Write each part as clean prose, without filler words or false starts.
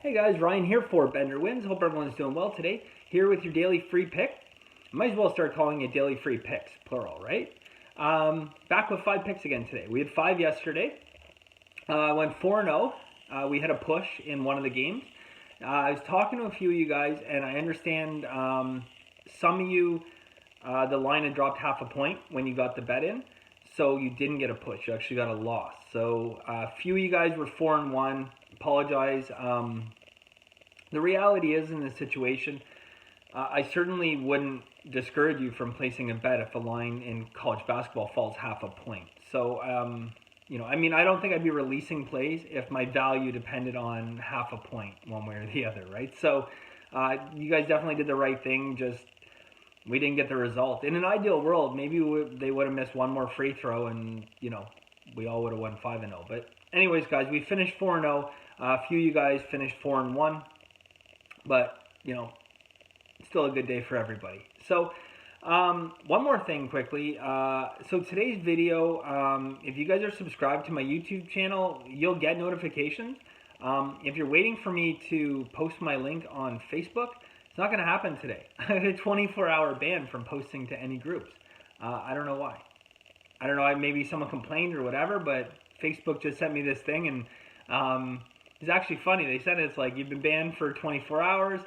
Hey guys, Ryan here for Bender Wins. Hope everyone's doing well today. Here with your daily free pick. Might as well start calling it daily free picks, plural, right? Back with 5 picks again today. We had 5 yesterday. I went 4-0. We had a push in one of the games. I was talking to a few of you guys, and I understand some of you, the line had dropped half a point when you got the bet in. So you didn't get a push. You actually got a loss. So a few of you guys were 4-1. Apologize. The reality is, in this situation, I certainly wouldn't discourage you from placing a bet if a line in college basketball falls half a point. So, I don't think I'd be releasing plays if my value depended on half a point one way or the other, right? So you guys definitely did the right thing. Just we didn't get the result. In an ideal world, maybe they would have missed one more free throw and, we all would have won 5-0. But anyways, guys, we finished 4-0. A few of you guys finished 4-1. But, still a good day for everybody. So, one more thing quickly. So today's video, if you guys are subscribed to my YouTube channel, you'll get notifications. If you're waiting for me to post my link on Facebook, it's not going to happen today. I had a 24-hour ban from posting to any groups. I don't know why. I don't know, maybe someone complained or whatever, but Facebook just sent me this thing, and it's actually funny. They said it's like, you've been banned for 24 hours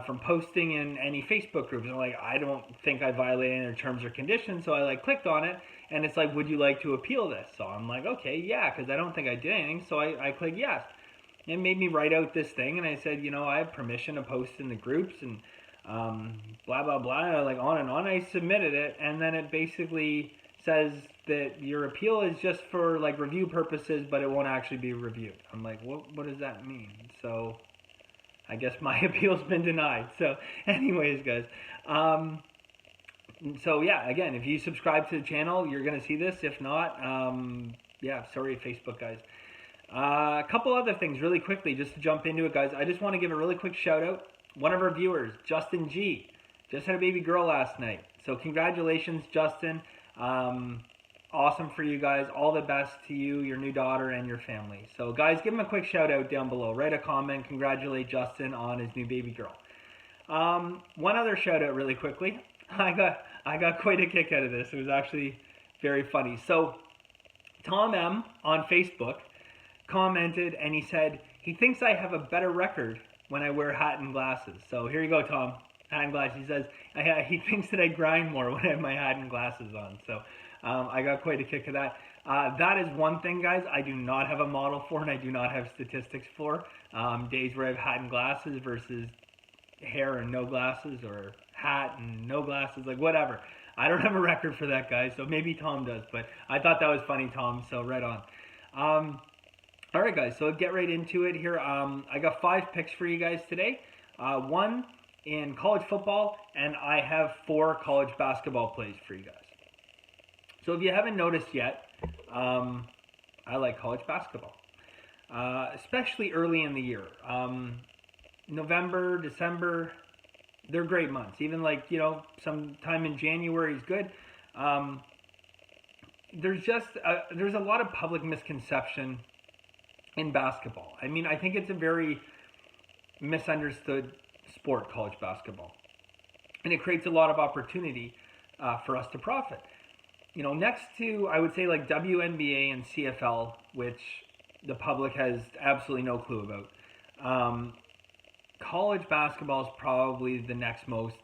from posting in any Facebook groups. And I'm like, I don't think I violated any terms or conditions, so I clicked on it, and it's like, would you like to appeal this? So I'm like, okay, yeah, because I don't think I did anything, so I clicked yes. It made me write out this thing, and I said, I have permission to post in the groups, and blah, blah, blah, on and on. I submitted it, and then it basically says that your appeal is just for review purposes, but it won't actually be reviewed. I'm like, what does that mean? So I guess my appeal's been denied. So anyways, guys, so yeah, again, if you subscribe to the channel, you're going to see this. If not, yeah, sorry, Facebook guys. A couple other things really quickly, just to jump into it, guys. I just want to give a really quick shout out. One of our viewers, Justin G, just had a baby girl last night. So congratulations, Justin. Awesome for you guys. All the best to you, your new daughter, and your family. So guys, give him a quick shout out down below. Write a comment. Congratulate Justin on his new baby girl. One other shout out really quickly. I got quite a kick out of this. It was actually very funny. So Tom M on Facebook commented, and he said he thinks I have a better record when I wear hat and glasses. So here you go, Tom. Hat and glasses. He says he thinks that I grind more when I have my hat and glasses on. So I got quite a kick of that. That is one thing, guys, I do not have a model for, and I do not have statistics for. Days where I have hat and glasses versus hair and no glasses, or hat and no glasses, whatever. I don't have a record for that, guys, so maybe Tom does, but I thought that was funny, Tom, so right on. All right, guys, so get right into it here. I got 5 picks for you guys today. 1 in college football, and I have 4 college basketball plays for you guys. So if you haven't noticed yet, I like college basketball, especially early in the year. November, December, they're great months. Even sometime in January is good. There's a lot of public misconception in basketball. I mean, I think it's a very misunderstood sport, college basketball, and it creates a lot of opportunity for us to profit. Next to, I would say, WNBA and CFL, which the public has absolutely no clue about, college basketball is probably the next most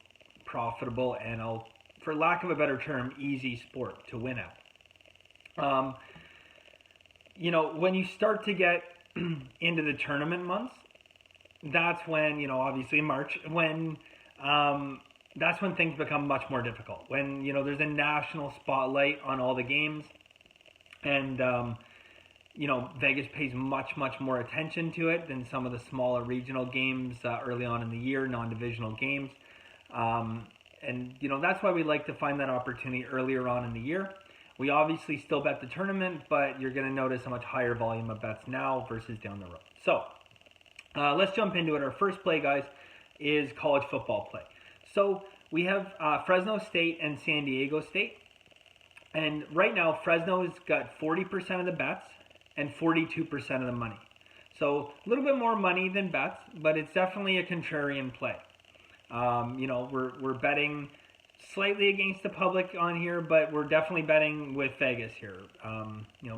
profitable and, for lack of a better term, easy sport to win at. When you start to get into the tournament months, that's when, obviously March, when that's when things become much more difficult. When, there's a national spotlight on all the games, and, Vegas pays much, much more attention to it than some of the smaller regional games early on in the year, non-divisional games. And, that's why we like to find that opportunity earlier on in the year. We obviously still bet the tournament, but you're going to notice a much higher volume of bets now versus down the road. So, let's jump into it. Our first play, guys, is college football play. So we have Fresno State and San Diego State. And right now, Fresno's got 40% of the bets and 42% of the money. So a little bit more money than bets, but it's definitely a contrarian play. We're betting slightly against the public on here, but we're definitely betting with Vegas here.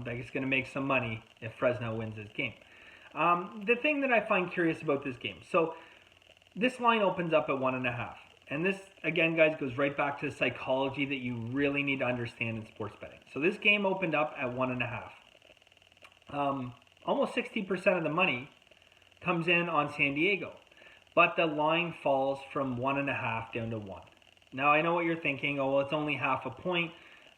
Vegas is going to make some money if Fresno wins this game. The thing that I find curious about this game, so this line opens up at 1.5. And this, again, guys, goes right back to the psychology that you really need to understand in sports betting. So this game opened up at 1.5. Almost 60% of the money comes in on San Diego. But the line falls from 1.5 down to 1. Now, I know what you're thinking. Oh, well, it's only half a point.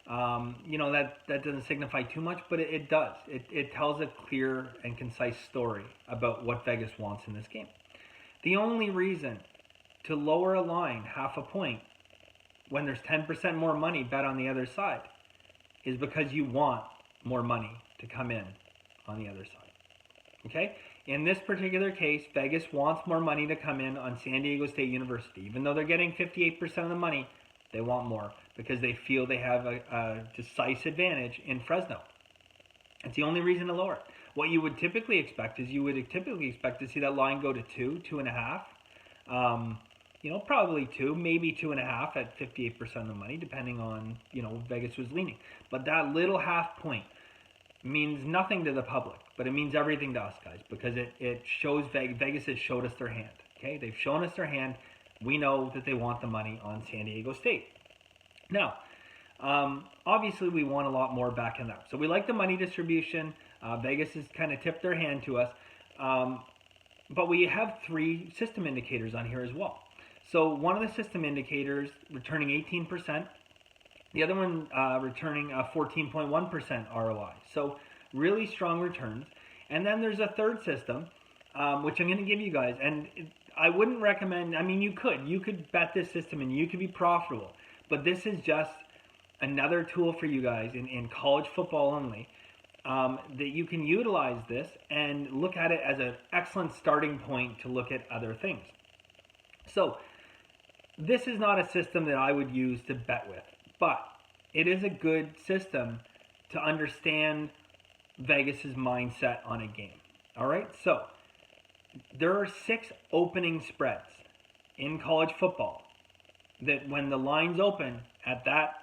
That doesn't signify too much, but it does. It tells a clear and concise story about what Vegas wants in this game. The only reason to lower a line half a point when there's 10% more money bet on the other side is because you want more money to come in on the other side. Okay? In this particular case, Vegas wants more money to come in on San Diego State University. Even though they're getting 58% of the money, they want more because they feel they have a decisive advantage in Fresno. It's the only reason to lower it. What you would typically expect is you would typically expect to see that line go to 2, 2.5. Probably 2, maybe 2.5 at 58% of the money, depending on, Vegas was leaning. But that little half point means nothing to the public, but it means everything to us, guys, because it shows Vegas has showed us their hand. Okay, they've shown us their hand. We know that they want the money on San Diego State. Now, obviously, we want a lot more backing up. So we like the money distribution. Vegas has kind of tipped their hand to us. But we have 3 system indicators on here as well. So one of the system indicators returning 18%. The other one returning a 14.1% ROI. So really strong returns. And then there's a third system, which I'm going to give you guys. And I wouldn't recommend, you could bet this system and you could be profitable. But this is just another tool for you guys in college football only, that you can utilize this and look at it as an excellent starting point to look at other things. So this is not a system that I would use to bet with, but it is a good system to understand Vegas's mindset on a game. All right, so there are 6 opening spreads in college football that when the lines open at that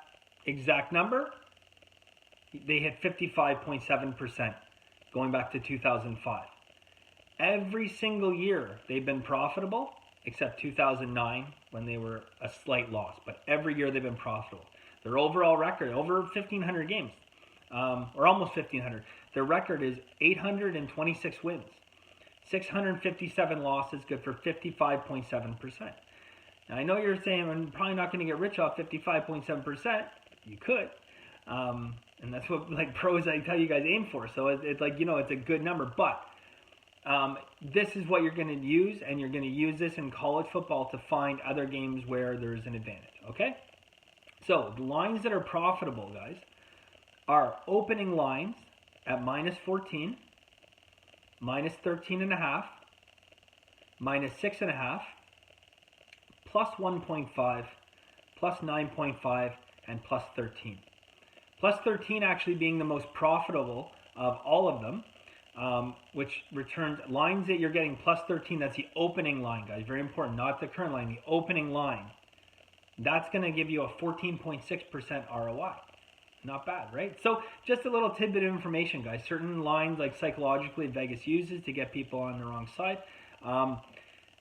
exact number, they hit 55.7% going back to 2005. Every single year they've been profitable, except 2009 when they were a slight loss. But every year they've been profitable. Their overall record, over 1,500 games, or almost 1,500. Their record is 826 wins, 657 losses, good for 55.7%. Now, I know you're saying I'm probably not going to get rich off 55.7%. You could. And that's what pros I tell you guys aim for. So it's it's a good number. But this is what you're going to use, and you're going to use this in college football to find other games where there's an advantage. Okay? So the lines that are profitable, guys, are opening lines at -14, -13.5, -6.5, +1.5, +9.5, and +13. +13 actually being the most profitable of all of them, which returns lines that you're getting +13. That's the opening line, guys. Very important, not the current line, the opening line. That's going to give you a 14.6% ROI. Not bad, right? So just a little tidbit of information, guys. Certain lines, psychologically, Vegas uses to get people on the wrong side.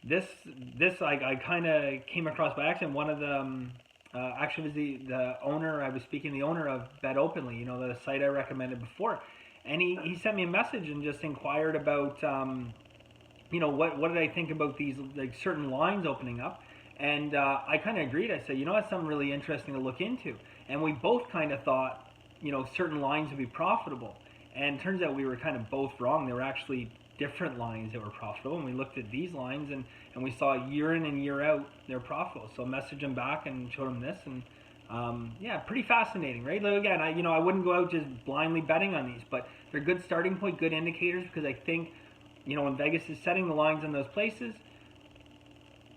This I kind of came across by accident. One of the actually was the owner. I was speaking to the owner of Bet Openly, the site I recommended before, and he sent me a message and just inquired about what did I think about these certain lines opening up, and I kind of agreed. I said, that's something really interesting to look into, and we both kind of thought certain lines would be profitable, and it turns out we were kind of both wrong. They were actually different lines that were profitable, and we looked at these lines and we saw year in and year out they're profitable. So I messaged them back and showed them this, and pretty fascinating, right? Again, I wouldn't go out just blindly betting on these, but they're good starting point, good indicators, because I think when Vegas is setting the lines in those places,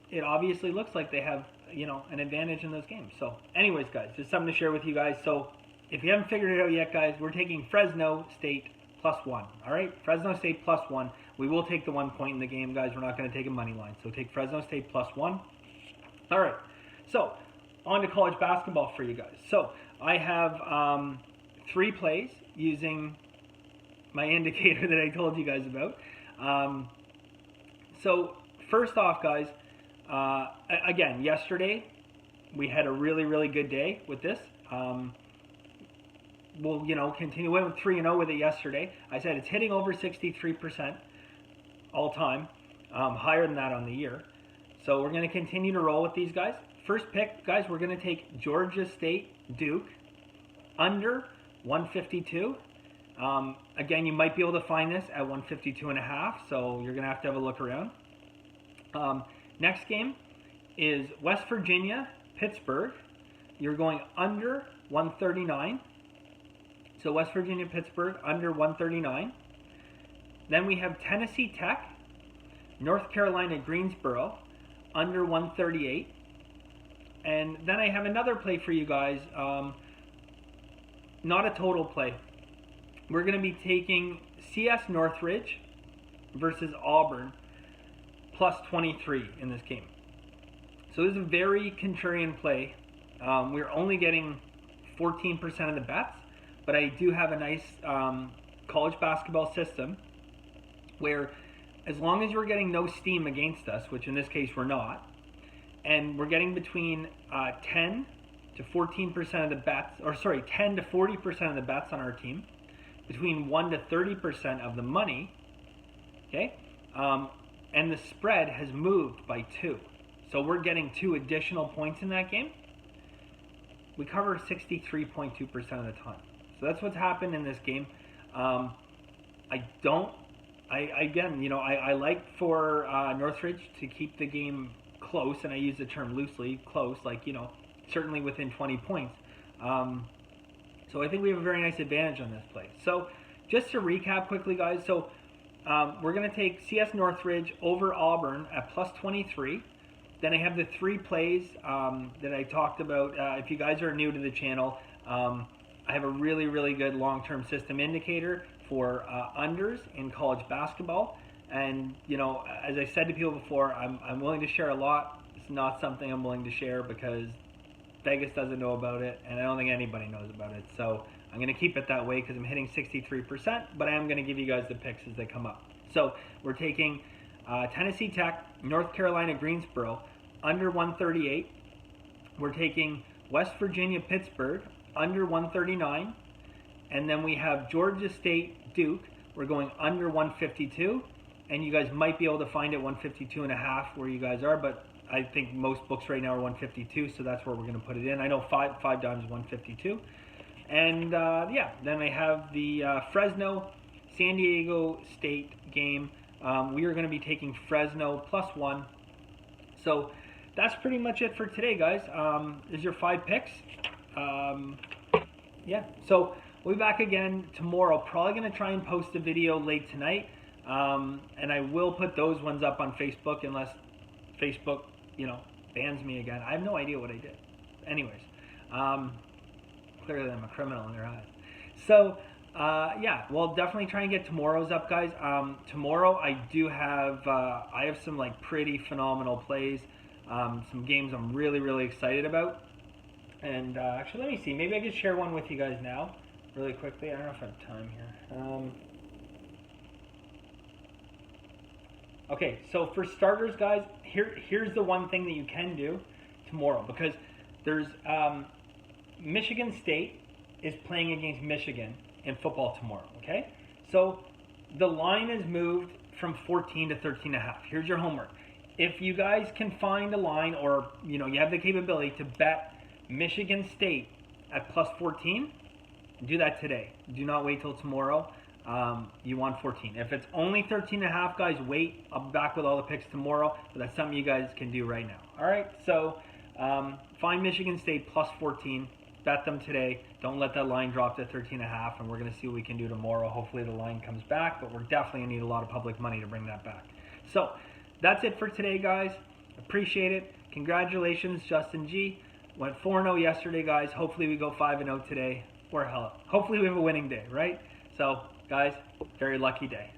it obviously looks like they have an advantage in those games. So anyways, guys, just something to share with you guys. So if you haven't figured it out yet, guys, we're taking Fresno State +1. All right, Fresno State +1. We will take the 1 point in the game, guys. We're not going to take a money line. So take Fresno State +1. All right. So on to college basketball for you guys. So I have 3 plays using my indicator that I told you guys about. So first off, guys, again, yesterday we had a really, really good day with this. We'll, continue. We went 3-0 with it yesterday. I said it's hitting over 63% all time, higher than that on the year. So we're going to continue to roll with these guys. First pick, guys, we're going to take Georgia State Duke under 152. Again, you might be able to find this at 152.5, so you're going to have a look around. Next game is West Virginia, Pittsburgh. You're going under 139. So West Virginia, Pittsburgh, under 139. Then we have Tennessee Tech, North Carolina, Greensboro, under 138. And then I have another play for you guys, not a total play. We're going to be taking CS Northridge versus Auburn +23 in this game. So this is a very contrarian play. We're only getting 14% of the bets, but I do have a nice college basketball system where as long as we're getting no steam against us, which in this case we're not, and we're getting between 10 to 14% of the bets, 10 to 40% of the bets on our team, between 1 to 30% of the money, okay, and the spread has moved by 2. So we're getting 2 additional points in that game. We cover 63.2% of the time. So that's what's happened in this game. I like for Northridge to keep the game close, and I use the term loosely, close, certainly within 20 points. So I think we have a very nice advantage on this play. So just to recap quickly, guys, so we're going to take CS Northridge over Auburn at +23. Then I have the 3 plays that I talked about. If you guys are new to the channel, I have a really, really good long-term system indicator for unders in college basketball. And, as I said to people before, I'm willing to share a lot. It's not something I'm willing to share because Vegas doesn't know about it, and I don't think anybody knows about it. So I'm going to keep it that way because I'm hitting 63%, but I am going to give you guys the picks as they come up. So we're taking Tennessee Tech, North Carolina, Greensboro, under 138. We're taking West Virginia, Pittsburgh, under 139. And then we have Georgia State, Duke. We're going under 152. And you guys might be able to find it 152.5 where you guys are, but I think most books right now are 152, so that's where we're going to put it in. I know five times 152. And then I have the Fresno San Diego State game. We are going to be taking Fresno +1. So that's pretty much it for today, guys. Is your 5 picks. So we'll be back again tomorrow. Probably going to try and post a video late tonight. And I will put those ones up on Facebook unless Facebook, bans me again. I have no idea what I did. Anyways, clearly I'm a criminal in their eyes. So, we'll definitely try and get tomorrow's up, guys. Tomorrow I do have, I have some pretty phenomenal plays, some games I'm really, really excited about. And actually, let me see. Maybe I could share one with you guys now, really quickly. I don't know if I have time here. Okay, so for starters, guys, here's the one thing that you can do tomorrow, because there's Michigan State is playing against Michigan in football tomorrow, okay? So the line is moved from 14 to 13.5. Here's your homework. If you guys can find a line, or you have the capability to bet Michigan State at +14, do that today. Do not wait till tomorrow. You want 14. If it's only 13.5, guys, wait. I'll be back with all the picks tomorrow, but that's something you guys can do right now. All right, so find Michigan State +14. Bet them today. Don't let that line drop to 13.5, and we're going to see what we can do tomorrow. Hopefully the line comes back, but we're definitely going to need a lot of public money to bring that back. So that's it for today, guys. Appreciate it. Congratulations, Justin G. Went 4-0 yesterday, guys. Hopefully we go 5-0 today. Hopefully we have a winning day, right? So, guys, very lucky day.